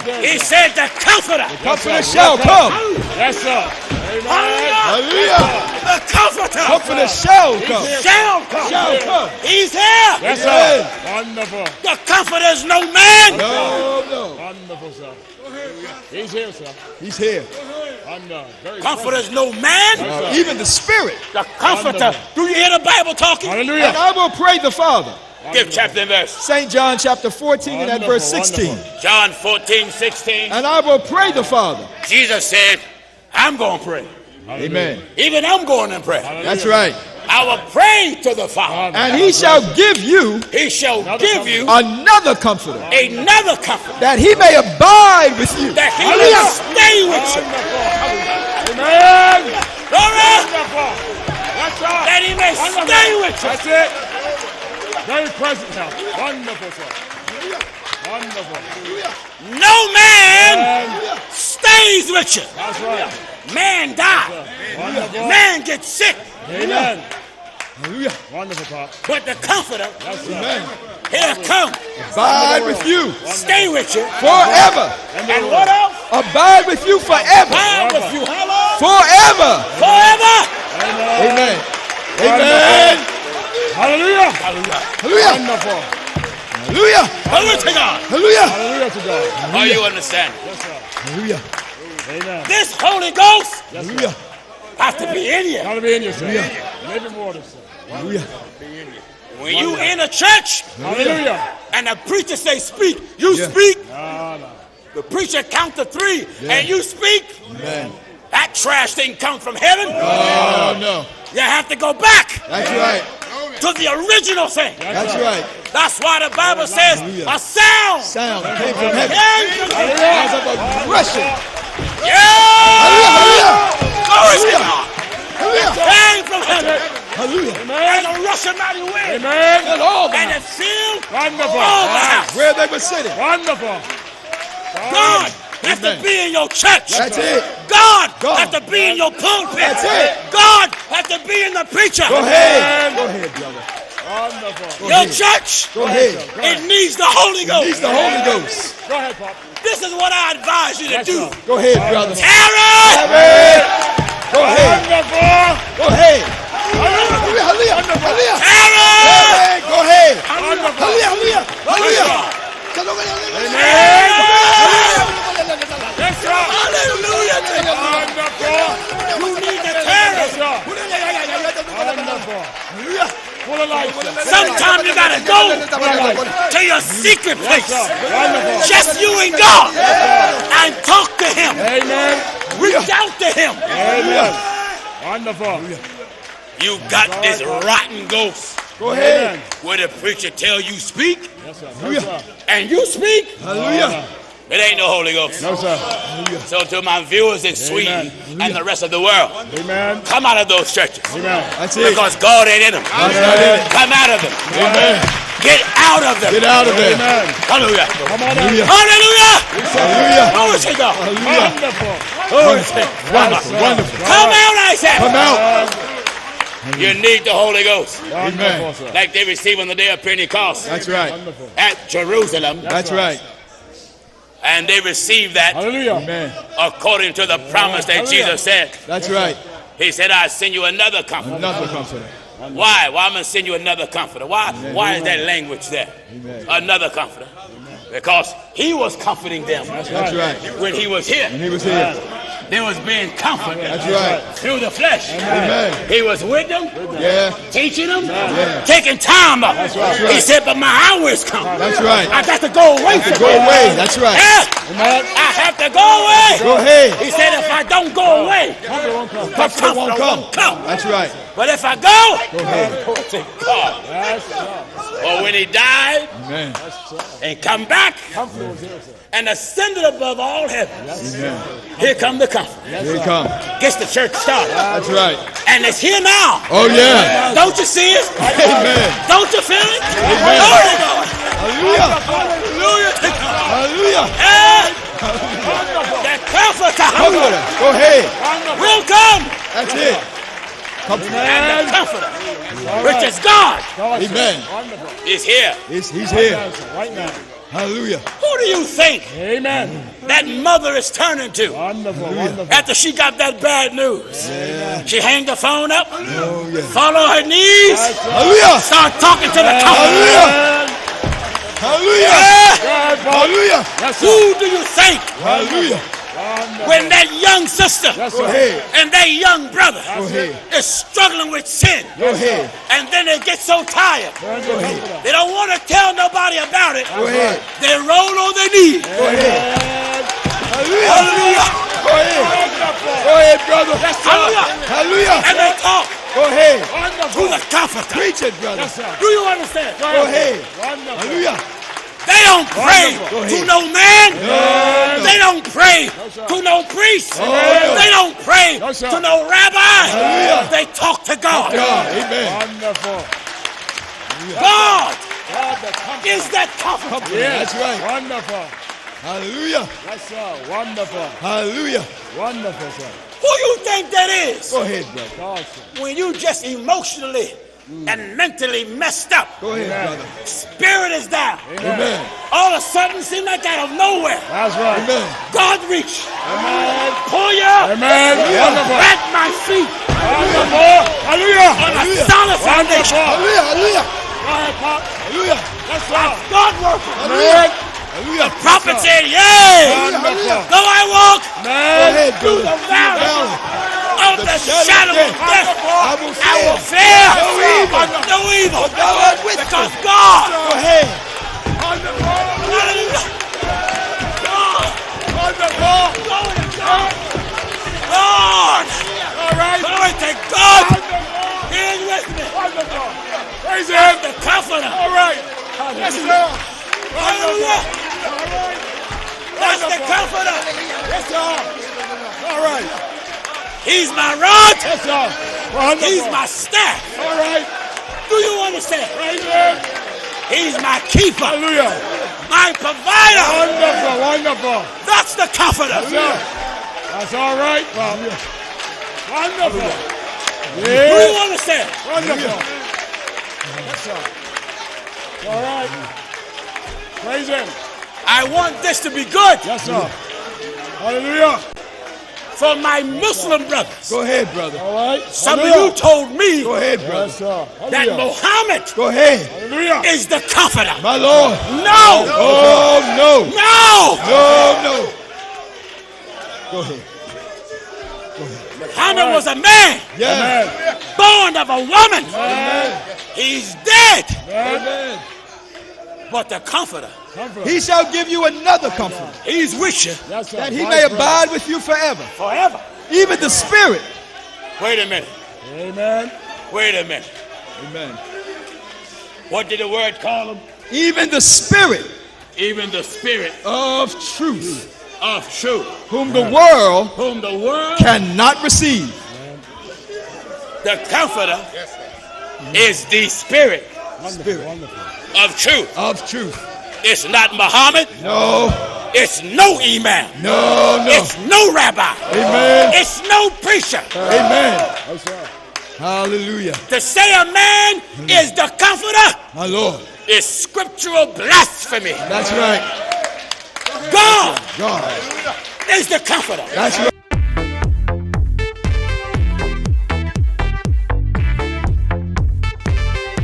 He said the Comforter. The Comforter shall come. Yes, sir. Hallelujah. The Comforter. Comforter shall come. Shall come. Shall come. He's here. Yes, sir. Wonderful. The Comforter is no man. No. Wonderful, sir. He's here, sir. He's here. Comforter is no man. Even the Spirit. The Comforter. Do you hear the Bible talking? Hallelujah. And I will pray the Father. Give chapter and verse. St. John chapter 14 and at verse 16. John 14:16. And I will pray the Father. Jesus said, I'm going to pray. Amen. Even I'm going to pray. That's right. I will pray to the Father. And he shall give you. He shall give you Another Comforter. another Comforter. That he may abide with you. That he may stay with you. Amen. Glory. That's right. That he may stay with you. That's it. Very present now. Wonderful, sir. Wonderful. No man stays with you. That's right. Man dies. Wonderful. Man gets sick. Amen. Hallelujah. Wonderful, Pop. But the Comforter, Amen. he'll come. Abide with you Stay with you. forever. And what else? Abide with you forever. Abide with you. How long? Forever. Forever. Amen. Amen. Hallelujah. Hallelujah. Wonderful. Hallelujah. Glory to God. Hallelujah. Hallelujah to God. Are you understand? Yes, sir. Hallelujah. Amen. This Holy Ghost Hallelujah. has to be in you. Gotta be in you, sir. Living water, sir. Hallelujah. When you in a church Hallelujah. and the preacher say speak, you speak. No. The preacher count to 3 and you speak. Amen. That trash didn't come from heaven. Oh, no. You have to go back That's right. to the original thing. That's right. That's why the Bible says a sound. Sound came from heaven. Came from heaven. As of a rushing. Yeah. Hallelujah. Glory to God. Hallelujah. Came from heaven. Hallelujah. And a rushing mighty wind. Amen. And all the And it house. filled Wonderful. all the house. Where they were sitting. Wonderful. God has to be in your church. That's it. God has to be in your pulpit. That's it. God has to be in the preacher. Go ahead. Go ahead, brother. Wonderful. Your church, Go ahead. it needs the Holy Ghost. He's the Holy Ghost. Go ahead, Pop. This is what I advise you to do. Go ahead, brother. Terror! Go ahead. Wonderful. Go ahead. Hallelujah. Hallelujah. Hallelujah. Terror! Go ahead. Wonderful. Hallelujah. Hallelujah. Yes, sir. Hallelujah! Wonderful. You need the terror. Yes, sir. Wonderful. Full of life, sir. Sometimes you gotta go to your secret place. Wonderful. Just you and God. And talk to Him. Amen. Reach out to Him. Amen. Wonderful. You got this rotten ghost Go ahead. where the preacher tell you speak Yes, sir. No, sir. and you speak. Hallelujah. It ain't no Holy Ghost. No, sir. So to my viewers in Sweden and the rest of the world, Amen. come out of those churches Amen. That's it. because God ain't in them. That's not it. Come out of them. Amen. Get out of them. Get out of there. Amen. Hallelujah. Come on out. Hallelujah. Hallelujah. Hallelujah. Glory to God. Hallelujah. Wonderful. Glory to God. Wonderful. Wonderful. Come out, I said. Come out. You need the Holy Ghost. Wonderful, sir. Like they received on the day of Pentecost That's right. Wonderful. at Jerusalem. That's right. And they received that Hallelujah. Amen. according to the promise that Jesus said. That's right. He said, I'll send you another comforter. Another comforter. Why? Why I'm going to send you another comforter? Why is that language there? Amen. Another comforter. Because he was comforting them That's right. when he was here. And he was here. They was being comforted That's right. through the flesh. Amen. He was with them, Yeah. teaching them, Yeah. taking time up. That's right. He said, but my hour is come. That's right. I got to go away from Go you. away. That's right. Yeah. I have to go away. Go ahead. He said, if I don't go away, the Comforter won't come. come. That's right. But if I go, ahead. glory to God. Yes, sir. Or when he died Amen. and come back and ascended above all heaven, here come the comfort. Here he come. Gets the church started. That's right. And it's here now. Oh, yeah. Don't you see it? Amen. Don't you feel it? Amen. Glory to God. Hallelujah. Hallelujah to God. Hallelujah. The comforter Comforter. Go ahead. will come. That's it. Comforter. And the comforter, which is God, Amen. is here. He's here. Right now. Hallelujah. Who do you think Amen. that mother is turning to Wonderful, wonderful. after she got that bad news? Yeah. She hang the phone up, Oh, yeah. fall on her knees, Hallelujah. start talking to the Hallelujah. comforter. Hallelujah. God, Father. Hallelujah. Yes, sir. Who do you think Hallelujah. Wonderful. when that young sister Yes, Go sir. ahead. and that young brother Go ahead. is struggling with sin, Go ahead. and then they get so tired, Turn your comforter. they don't want to tell nobody about it. Go ahead. They roll on their knees. Go ahead. And Hallelujah. Hallelujah. Go ahead. wonderful. Go ahead, brother. Hallelujah. Hallelujah. And they talk Go ahead. to Wonderful. the comforter. Preach it, brother. Yes, sir. Do you understand? Go ahead. Wonderful. Hallelujah. They don't pray Wonderful. to no man. No. They don't pray sir. to no priest. no. They don't pray No, sir. to no rabbi. Hallelujah. They talk to God. God. Amen. Wonderful. God God, the comforter. is that comforter. That's right. Wonderful. Hallelujah. Yes, sir. Wonderful. Hallelujah. Wonderful, sir. Who you think that is? Go ahead, brother. God, sir. When you just emotionally and mentally messed up, Go ahead, brother. spirit is down. Amen. All of a sudden, seem like out of nowhere, That's right. Amen. God reach, Amen. pull you up, Amen. Wonderful. plant my feet Wonderful. Hallelujah. on a Hallelujah. solid foundation. Wonderful. Hallelujah. Hallelujah. Go ahead, Pop. Hallelujah. Yes, sir. God working. Man. Hallelujah. Prophet said, yea, Wonderful. though I walk Go Man. ahead, through brother. the valley Valley. of the shadow of death, I will I will fear fear no evil. no evil. thou art with me. Because God, Go ahead. hallelujah, God, Wonderful. glory to God, God, All right. glory to God, Wonderful. He is with me. Wonderful. Praise Him. The comforter, All right. Yes, sir. hallelujah, All right. that's the comforter. Yes, sir. All right. He's my rod, Yes, sir. Wonderful. He's my staff. All right. Do you understand? Praise Him. He's my keeper, Hallelujah. my provider. Wonderful. Wonderful. That's the comforter. Yes, sir. That's all right, Bob. Wonderful. Do Yeah. you understand? Wonderful. Yes, sir. All right. Praise Him. I want this to be good Yes, sir. Hallelujah. for my Muslim brothers. Go ahead, brother. All right. Some of you told me Go ahead, brother. Yes, sir. that Hallelujah. Muhammad Go ahead. Hallelujah. is the comforter. My Lord. No! Oh, no. No! No, no. Go ahead. Muhammad was a man Yeah. Amen. born of a woman. Amen. He's dead. Amen. But the comforter, Comfort. He shall give you another comfort, he's with you Yes, sir. that he Vice may President. abide with you forever. forever. Even the Spirit. Wait a minute. Amen. Wait a minute. Amen. What did the word call him? Even the Spirit Even the spirit of truth, of truth, whom the world whom the world, cannot receive. the comforter, is the spirit Spirit of truth. of truth. It's not Muhammad. No, It's no imam. no, no. It's no rabbi. Amen. It's no preacher. Amen. Yes, sir. Hallelujah. To say a man is the comforter My Lord. is scriptural blasphemy. That's right. God God. is the comforter. That's right.